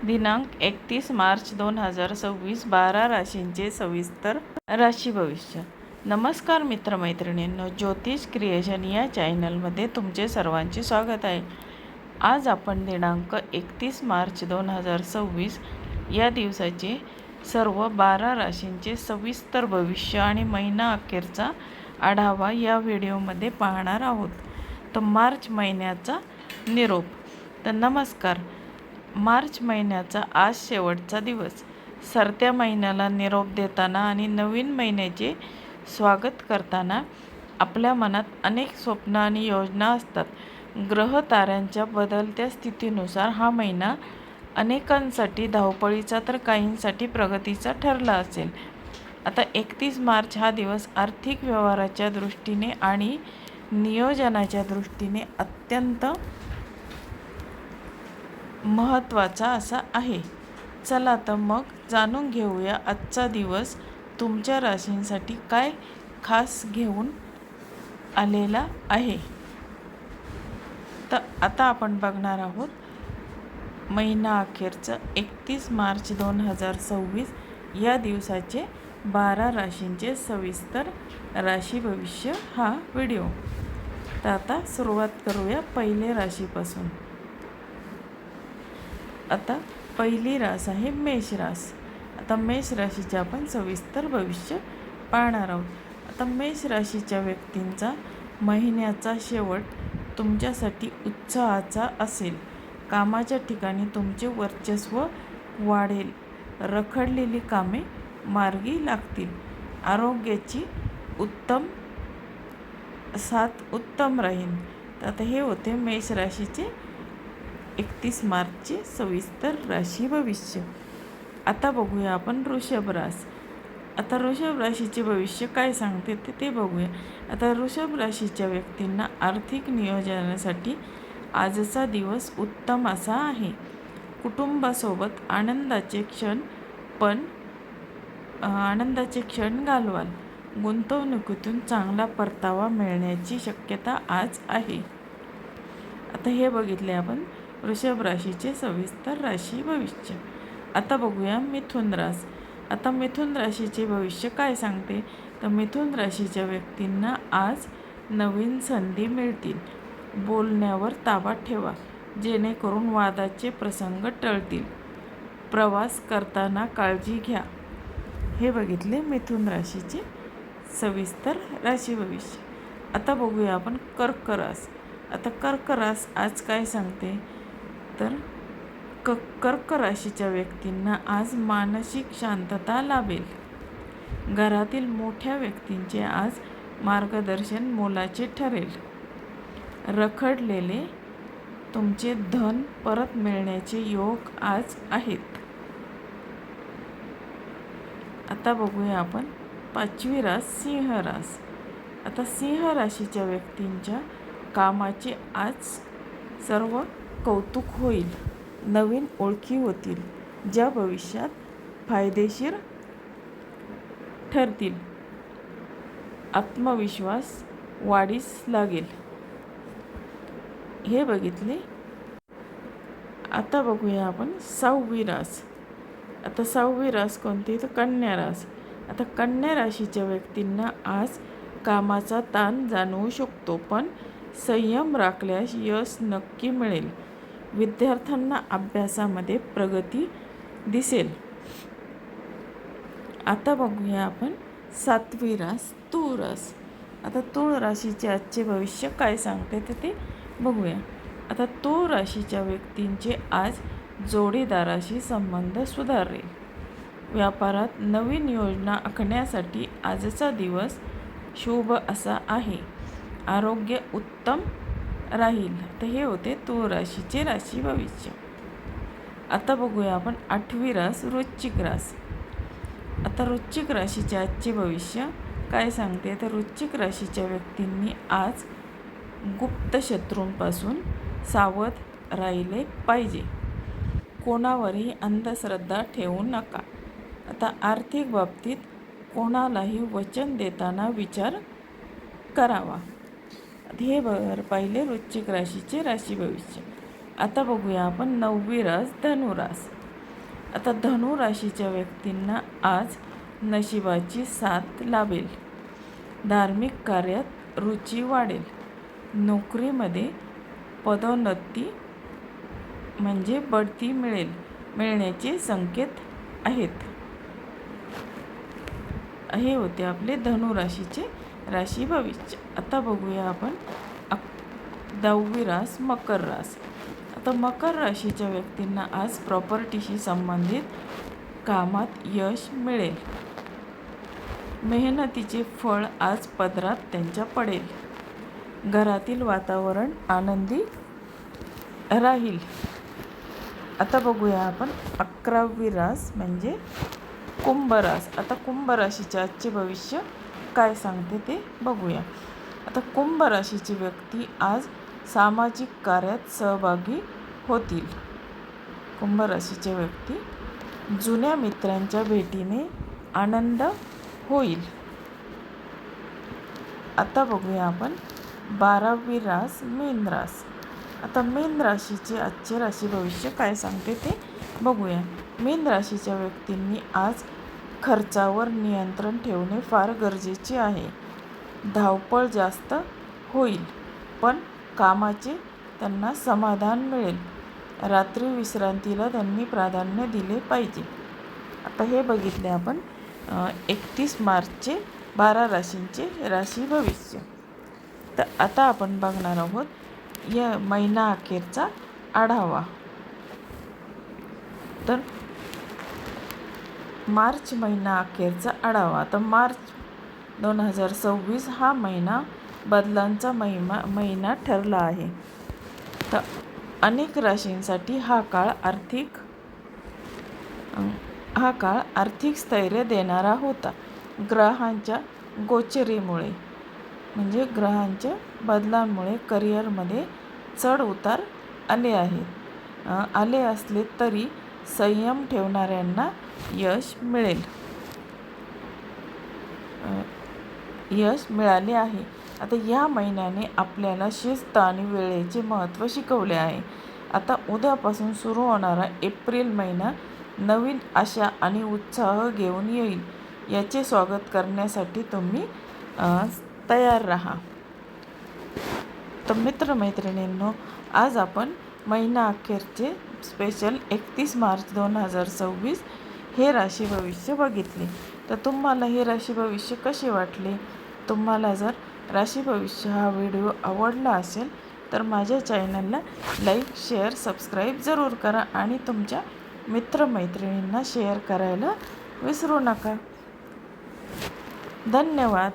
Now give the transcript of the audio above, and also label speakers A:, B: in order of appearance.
A: दिनांक 31 मार्च 2026 12 राशींचे सविस्तर राशी भविष्य. नमस्कार मित्रमैत्रिणींनो, ज्योतिष क्रिएशन या चॅनलमध्ये तुमचे सर्वांचे स्वागत आहे. आज आपण दिनांक 31 मार्च 2026 या दिवसाचे सर्व 12 राशींचे सविस्तर भविष्य आणि महिना अखेरचा आढावा या व्हिडिओमध्ये पाहणार आहोत. तर मार्च महिन्याचा निरोप. तर नमस्कार. मार्च महिन्याचा आज शेवटचा दिवस. सरत्या महिन्याला निरोप देताना आणि नवीन महिन्याचे स्वागत करताना आपल्या मनात अनेक स्वप्न आणि योजना असतात. ग्रह ताऱ्यांच्या बदलत्या स्थितीनुसार हा महिना अनेकांसाठी धावपळीचा तर काहींसाठी प्रगतीचा ठरला असेल. आता 31 मार्च हा दिवस आर्थिक व्यवहाराच्या दृष्टीने आणि नियोजनाच्या दृष्टीने अत्यंत महत्त्वाचा असा आहे. चला तर मग जाणून घेऊया आजचा दिवस तुमच्या राशींसाठी काय खास घेऊन आलेला आहे. तर आता आपण बघणार आहोत महिना अखेरचं 31 मार्च 2026 या दिवसाचे 12 राशींचे सविस्तर राशी भविष्य हा व्हिडिओ. तर आता सुरुवात करूया पहिल्या राशीपासून. आता पहिली रास आहे मेष रास. आता मेष राशीचे आपण सविस्तर भविष्य पाहणार आहोत. आता मेष राशीच्या व्यक्तींचा महिन्याचा शेवट तुमच्यासाठी उत्साहाचा असेल. कामाच्या ठिकाणी तुमचे वर्चस्व वाढेल. रखडलेली कामे मार्गी लागतील. आरोग्याची साथ उत्तम राहील. तर आता हे होते मेष राशीचे 31 मार्चचे सविस्तर राशी भविष्य. आता बघूया आपण वृषभ रास. आता वृषभ राशीचे भविष्य काय सांगते ते बघूया. आता वृषभ राशीच्या व्यक्तींना आर्थिक नियोजनासाठी आजचा दिवस उत्तम असा आहे. कुटुंबासोबत आनंदाचे क्षण घालवाल. गुंतवणुकीतून चांगला परतावा मिळण्याची शक्यता आज आहे. आता हे बघितले आपण वृषभ राशीचे सविस्तर राशी भविष्य. आता बघूया मिथुन रास. आता मिथुन राशीचे भविष्य काय सांगते. तर मिथुन राशीच्या व्यक्तींना आज नवीन संधी मिळतील. बोलण्यावर ताबा ठेवा जेणेकरून वादाचे प्रसंग टळतील. प्रवास करताना काळजी घ्या. हे बघितले मिथुन राशीचे सविस्तर राशी भविष्य. आता बघूया आपण कर्क रास. आता कर्क रास आज काय सांगते. तर कर्क राशीच्या व्यक्तींना आज मानसिक शांतता लाभेल. घरातील मोठ्या व्यक्तींचे आज मार्गदर्शन मोलाचे ठरेल. रखडलेले तुमचे धन परत मिळण्याचे योग आज आहेत. आता बघूया आपण पाचवी रास सिंह रास. आता सिंह राशीच्या व्यक्तींच्या कामाचे आज सर्व कौतुक होईल. नवीन ओळखी होतील ज्या भविष्यात फायदेशीर ठरतील. आत्मविश्वास वाढीस लागेल. हे बघितले. आता बघूया आपण सहावी रास. आता सहावी रास कोणती. तर कन्या रास. आता कन्या राशीच्या व्यक्तींना आज कामाचा ताण जाणवू शकतो, पण संयम राखल्यास यश नक्की मिळेल. विद्यार्थ्यांना अभ्यासामध्ये प्रगती दिसेल. आता बघूया आपण सातवी रास तूळ रास. आता तूळ राशीचे आजचे भविष्य काय सांगते ते बघूया. आता तूळ राशीच्या व्यक्तींचे आज जोडीदाराशी संबंध सुधारेल. व्यापारात नवीन योजना आखण्यासाठी आजचा दिवस शुभ असा आहे. आरोग्य उत्तम राहील. तर हे होते तूळ राशीचे राशी भविष्य. आता बघूया आपण आठवी रास वृश्चिक रास. आता वृश्चिक राशीचे आजचे भविष्य काय सांगते. तर वृश्चिक राशीच्या व्यक्तींनी आज गुप्त शत्रूंपासून सावध राहिले पाहिजे. कोणावरही अंधश्रद्धा ठेवू नका. आता आर्थिक बाबतीत कोणालाही वचन देताना विचार करावा. हे पाहिले वृश्चिक राशीचे राशी भविष्य. आता बघूया आपण नववी रास धनुरास. आता धनु राशीच्या व्यक्तींना आज नशिबाची साथ लाभेल. धार्मिक कार्यात रुची वाढेल. नोकरीमध्ये पदोन्नती म्हणजे बढती मिळण्याचे संकेत आहेत. हे होते आपले धनु राशीचे राशी भविष्य. आता बघूया आपण 10वी रास मकर रास. आता मकर राशीच्या व्यक्तींना आज प्रॉपर्टीशी संबंधित कामात यश मिळेल. मेहनतीचे फळ आज पदरात त्यांच्या पडेल. घरातील वातावरण आनंदी राहील. आता बघूया आपण 11वी रास म्हणजे कुंभ रास. आता कुंभ राशीचे आजचे भविष्य काय सांगते ते बघूया. आता कुंभ राशीची व्यक्ती आज सामाजिक कार्यात सहभागी होतील. कुंभ राशीच्या व्यक्ती जुन्या मित्रांच्या भेटीने आनंद होईल. आता बघूया आपण 12वी रास मीन रास. आता मीन राशीचे आजचे राशी भविष्य काय सांगते ते बघूया. मीन राशीच्या व्यक्तींनी आज खर्चावर नियंत्रण ठेवणे फार गरजेचे आहे. धावपळ जास्त होईल पण कामाचे त्यांना समाधान मिळेल. रात्री विश्रांतीला त्यांनी प्राधान्य दिले पाहिजे. आता हे बघितले आपण 31 मार्चचे 12 राशींचे राशी भविष्य. तर आता आपण बघणार आहोत या महिना अखेरचा आढावा. तर मार्च महिना अखेरचा आढावा. तर मार्च 2026 हा महिना बदलांचा महिना ठरला आहे. तर अनेक राशींसाठी हा काळ आर्थिक स्थैर्य देणारा होता. ग्रहांच्या गोचरीमुळे म्हणजे ग्रहांच्या बदलांमुळे करिअरमध्ये चढ उतार आले असले तरी संयम ठेवणाऱ्यांना यश मिळाले आहे. आता या महिन्याने आपल्याला शिस्त आणि वेळेचे महत्त्व शिकवले आहे. आता उद्यापासून सुरू होणारा एप्रिल महिना नवीन आशा आणि उत्साह घेऊन येईल. याचे स्वागत करण्यासाठी तुम्ही तयार राहा. तर मित्रमैत्रिणींनो, आज आपण महिना अखेरचे स्पेशल 31 मार्च 2026 हे राशी भविष्य बघितले. तर तुम्हाला हे राशी भविष्य कसे वाटले? तुम्हाला जर राशी भविष्य हा व्हिडिओ आवडला असेल तर माझ्या चॅनलला लाईक, शेअर, सबस्क्राईब जरूर करा आणि तुमच्या मित्रमैत्रिणींना शेअर करायला विसरू नका. धन्यवाद.